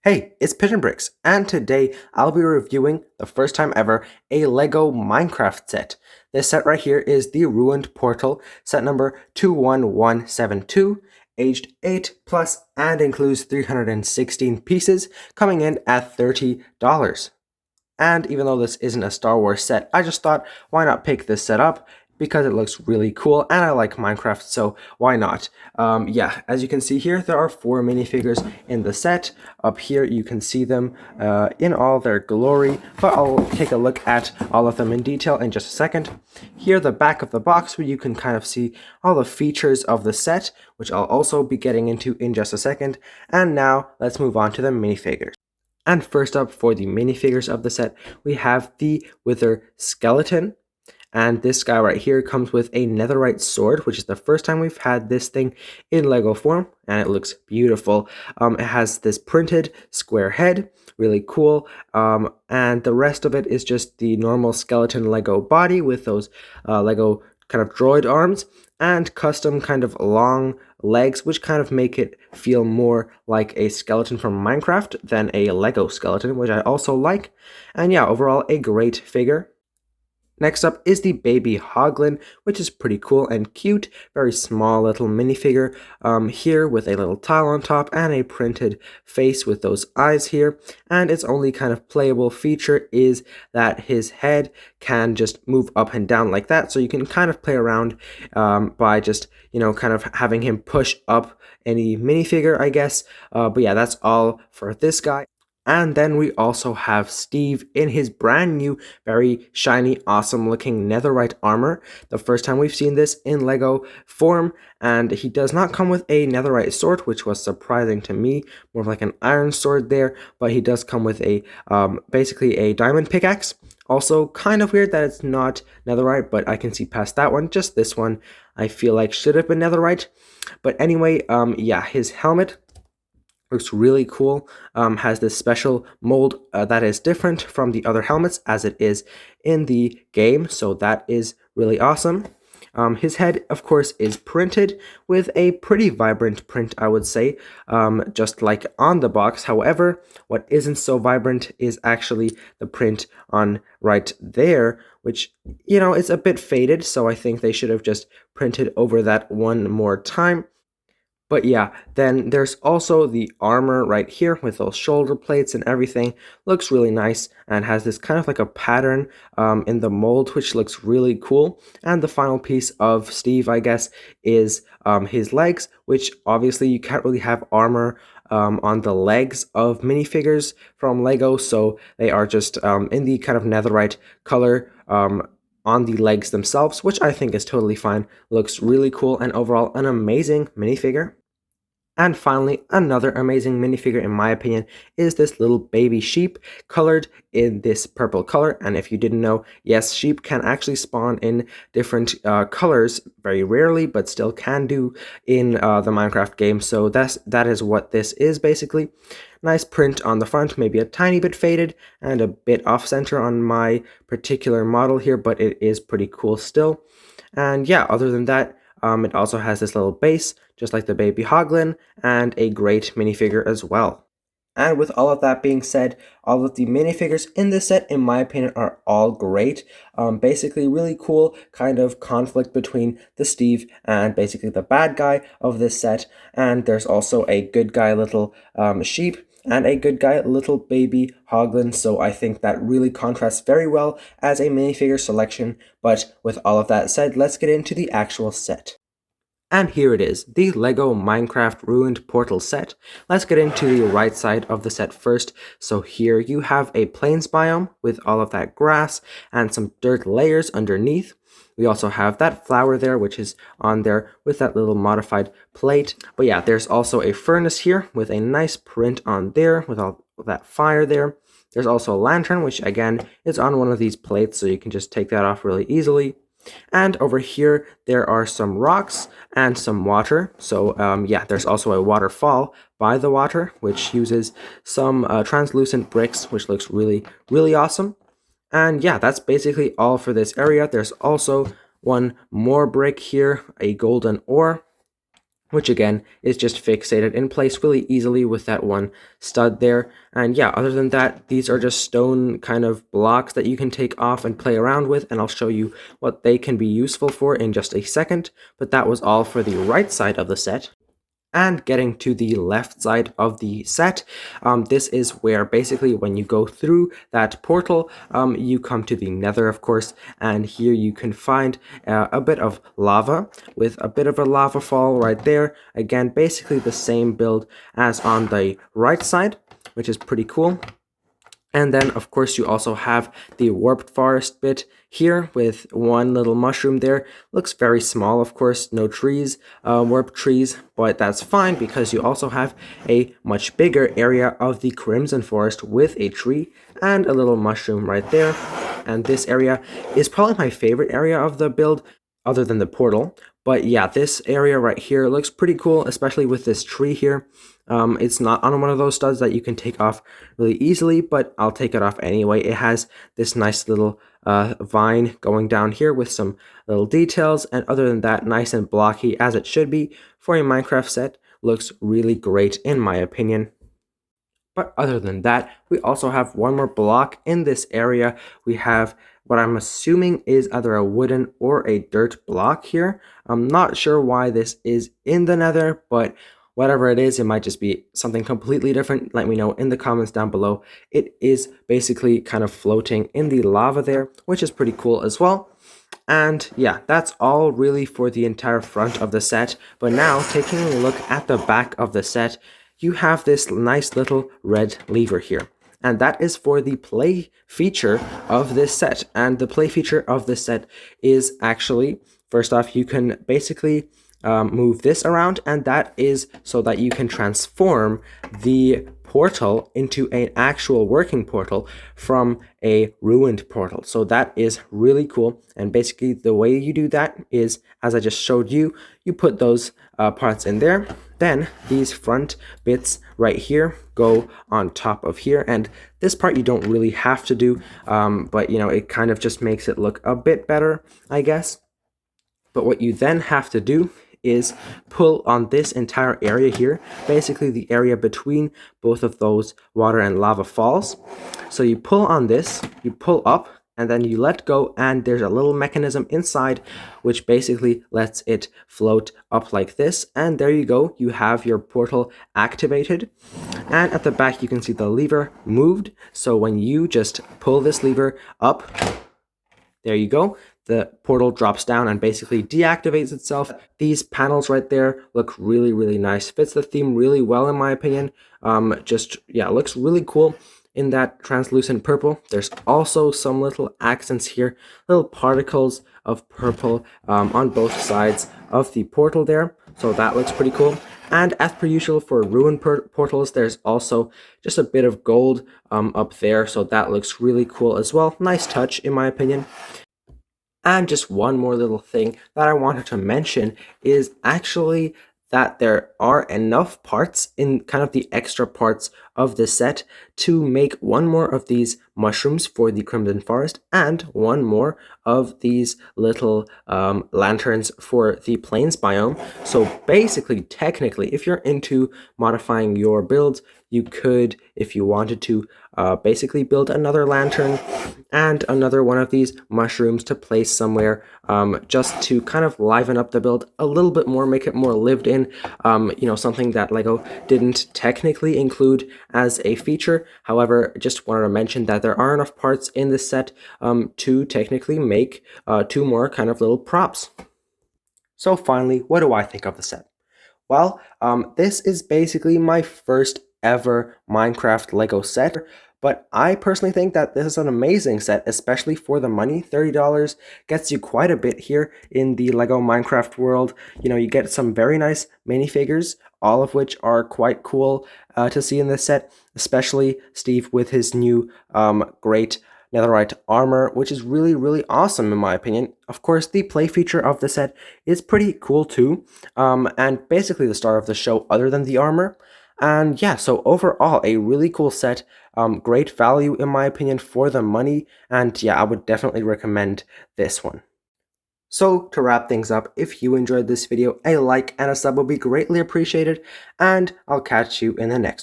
Hey, it's Pigeon Bricks, and today I'll be reviewing the first time ever a LEGO Minecraft set. This set right here is the Ruined Portal, set number 21172, aged 8 plus, and includes 316 pieces, coming in at $30. And even though this isn't a Star Wars set, I just thought, why not pick this set up? Because it looks really cool and I like Minecraft, so why not? Yeah, as you can see here, there are 4 minifigures in the set. Up here, you can see them in all their glory, but I'll take a look at all of them in detail in just a second. Here, the back of the box, where you can kind of see all the features of the set, which I'll also be getting into in just a second. And now, let's move on to the minifigures. And first up, for the minifigures of the set, we have the Wither Skeleton. And this guy right here comes with a netherite sword, which is the first time we've had this thing in Lego form, and it looks beautiful. It has this printed square head, really cool, and the rest of it is just the normal skeleton Lego body with those Lego kind of droid arms and custom kind of long legs, which kind of make it feel more like a skeleton from Minecraft than a Lego skeleton, which I also like. And yeah, overall a great figure. Next up is the baby Hoglin, which is pretty cool and cute. Very small little minifigure here with a little tile on top and a printed face with those eyes here. And its only kind of playable feature is that his head can just move up and down like that. So you can kind of play around by just, kind of having him push up any minifigure, I guess. But yeah, that's all for this guy. And then we also have Steve in his brand new, very shiny, awesome looking netherite armor. The first time we've seen this in Lego form, and he does not come with a netherite sword, which was surprising to me, more like an iron sword there, but he does come with a, basically a diamond pickaxe. Also, kind of weird that it's not netherite, but I can see past that one. Just this one, I feel like should have been netherite. But anyway, yeah, his helmet looks really cool, has this special mold that is different from the other helmets as it is in the game, so that is really awesome. His head, of course, is printed with a pretty vibrant print, I would say, just like on the box. However, what isn't so vibrant is actually the print on right there, which, is a bit faded, so I think they should have just printed over that one more time. But yeah, then there's also the armor right here with those shoulder plates and everything. Looks really nice and has this kind of like a pattern in the mold, which looks really cool. And the final piece of Steve, I guess, is his legs, which obviously you can't really have armor on the legs of minifigures from Lego, so they are just in the kind of netherite color on the legs themselves, which I think is totally fine. Looks really cool and overall an amazing minifigure. And finally, another amazing minifigure in my opinion is this little baby sheep colored in this purple color. And if you didn't know, yes, sheep can actually spawn in different colors very rarely, but still can do in the Minecraft game. So that is what this is basically. Nice print on the front, maybe a tiny bit faded and a bit off center on my particular model here, but it is pretty cool still. And yeah, other than that, it also has this little base, just like the baby Hoglin, and a great minifigure as well. And with all of that being said, all of the minifigures in this set, in my opinion, are all great. Basically, really cool kind of conflict between the Steve and basically the bad guy of this set. And there's also a good guy little sheep and a good guy little baby Hoglin, so I think that really contrasts very well as a minifigure selection. But with all of that said, let's get into the actual set. And here it is, the LEGO Minecraft Ruined Portal set. Let's get into the right side of the set first. So here you have a plains biome with all of that grass and some dirt layers underneath. We also have that flower there, which is on there with that little modified plate. But yeah, there's also a furnace here with a nice print on there with all that fire there. There's also a lantern, which again is on one of these plates, so you can just take that off really easily. And over here, there are some rocks and some water. So yeah, there's also a waterfall by the water, which uses some translucent bricks, which looks really, really awesome. And yeah, that's basically all for this area. There's also one more brick here, a golden ore. which again is just fixated in place really easily with that one stud there. And yeah, other than that, these are just stone kind of blocks that you can take off and play around with, and I'll show you what they can be useful for in just a second. But that was all for the right side of the set. And getting to the left side of the set, this is where basically when you go through that portal, you come to the nether, of course, and here you can find a bit of lava with a bit of a lava fall right there. Again, basically the same build as on the right side, which is pretty cool. And then, of course, you also have the warped forest bit here with one little mushroom there. Looks very small, of course, no trees, warped trees, but that's fine because you also have a much bigger area of the crimson forest with a tree and a little mushroom right there. And this area is probably my favorite area of the build, other than the portal. But yeah, this area right here looks pretty cool, especially with this tree here. It's not on one of those studs that you can take off really easily, but I'll take it off anyway. It has this nice little vine going down here with some little details, and other than that, nice and blocky as it should be for a Minecraft set. Looks really great in my opinion. But other than that, we also have one more block in this area. We have what I'm assuming is either a wooden or a dirt block here. I'm not sure why this is in the nether, but whatever it is, it might just be something completely different. Let me know in the comments down below. It is basically kind of floating in the lava there, which is pretty cool as well. And yeah, that's all really for the entire front of the set. But now, taking a look at the back of the set, you have this nice little red lever here. And that is for the play feature of this set. And the play feature of this set is actually, first off, you can basically move this around, and that is so that you can transform the portal into an actual working portal from a ruined portal. So that is really cool. And basically the way you do that is, as I just showed you, you put those parts in there. Then these front bits right here go on top of here, and this part you don't really have to do, but you know, it kind of just makes it look a bit better, I guess. But what you then have to do is pull on this entire area here, basically the area between both of those water and lava falls. So you pull on this, you pull up, and then you let go, and there's a little mechanism inside which basically lets it float up like this, and there you go, you have your portal activated. And at the back you can see the lever moved, so when you just pull this lever up, there you go, the portal drops down and basically deactivates itself. These panels right there look really, really nice. Fits the theme really well in my opinion. Yeah, looks really cool in that translucent purple. There's also some little accents here, little particles of purple on both sides of the portal there. So that looks pretty cool. And as per usual for ruined portals, there's also just a bit of gold up there. So that looks really cool as well. Nice touch in my opinion. And just one more little thing that I wanted to mention is actually that there are enough parts in kind of the extra parts of the set to make one more of these mushrooms for the Crimson Forest and one more of these little lanterns for the Plains biome. So basically, technically, if you're into modifying your builds, you could, if you wanted to, basically build another lantern and another one of these mushrooms to place somewhere, just to kind of liven up the build a little bit more, make it more lived in, you know, something that LEGO didn't technically include as a feature. However, just wanted to mention that there are enough parts in this set to technically make two more kind of little props. So finally, what do I think of the set? Well, this is basically my first ever Minecraft LEGO set, but I personally think that this is an amazing set, especially for the money. $30 gets you quite a bit here in the LEGO Minecraft world. You know, you get some very nice minifigures, all of which are quite cool to see in this set, especially Steve with his new great Netherite armor, which is really, really awesome in my opinion. Of course, the play feature of the set is pretty cool too, and basically the star of the show other than the armor. And yeah, so overall, a really cool set, great value in my opinion for the money, and yeah, I would definitely recommend this one. So to wrap things up, if you enjoyed this video, a like and a sub would be greatly appreciated, and I'll catch you in the next one.